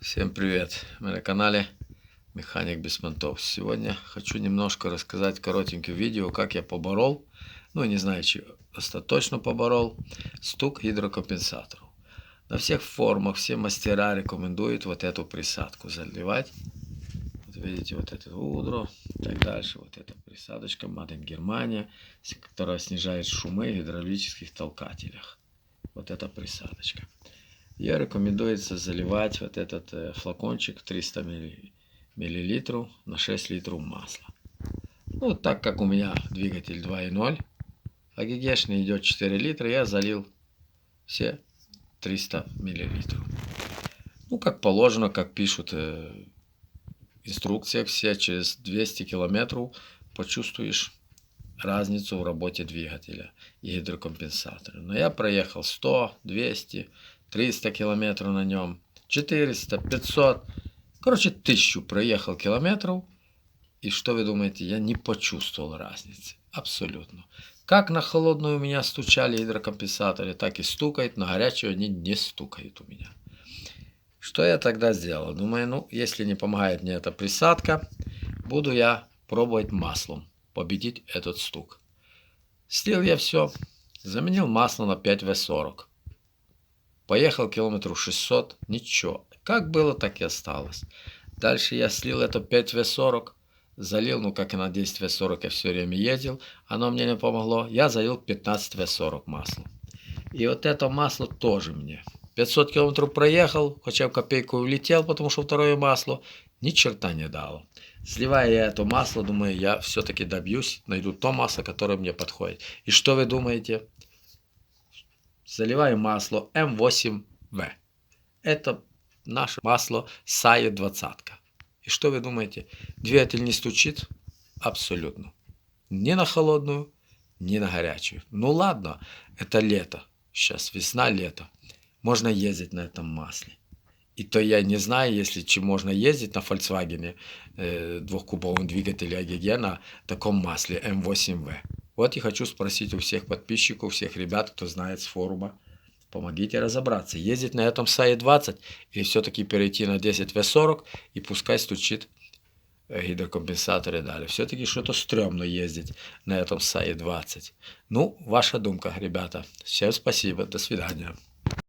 Всем привет! Мы на канале Механик без понтов. Сегодня хочу немножко рассказать коротенькое видео, как я поборол, ну не знаю, чи остаточно поборол, стук гидрокомпенсатору. На всех форумах все мастера рекомендуют вот эту присадку заливать. Вот видите, вот это удро и так дальше. Вот эта присадочка Made in Germania, которая снижает шумы в гидравлических толкателях. Вот эта присадочка. Ее рекомендуется заливать вот этот флакончик 300 мл на 6 литров масла. Ну, так как у меня двигатель 2.0, а ГГшный идет 4 литра, я залил все 300 мл. Ну, как положено, как пишут инструкции все, через 200 километров почувствуешь разницу в работе двигателя и гидрокомпенсатора. Но я проехал 100, 200, 300 километров на нем, 400, 500, короче 1000 проехал километров. И что вы думаете, я не почувствовал разницы. Абсолютно. Как на холодную у меня стучали гидрокомпенсаторы, так и стукает, на горячую они не стукают у меня. Что я тогда сделал? Думаю, ну, если не помогает мне эта присадка, буду я пробовать маслом победить этот стук. Слил я все, заменил масло на 5В40. Поехал километров 600, ничего. Как было, так и осталось. Дальше я слил это 5В40, залил, ну как и на 10В40 я все время ездил, оно мне не помогло. Я залил 15В40 масло. И вот это масло тоже мне. 500 километров проехал, хотя в копейку улетел, потому что второе масло ни черта не дало. Сливая я это масло, думаю, я все-таки добьюсь, найду то масло, которое мне подходит. И что вы думаете? Заливаю масло М8В. Это наше масло Сае 20. И что вы думаете? Двигатель не стучит? Абсолютно. Ни на холодную, ни на горячую. Ну ладно, это лето. Сейчас весна, лето. Можно ездить на этом масле. И то я не знаю, если чем можно ездить на Volkswagen двухкубовом двигателе АГГ на таком масле М8В. Вот и хочу спросить у всех подписчиков, всех ребят, кто знает с форума, помогите разобраться, ездить на этом САЕ 20 или все-таки перейти на 10В40 и пускай стучит гидрокомпенсаторы далее. Все-таки что-то стрёмно ездить на этом САЕ 20. Ну, ваша думка, ребята. Всем спасибо, до свидания.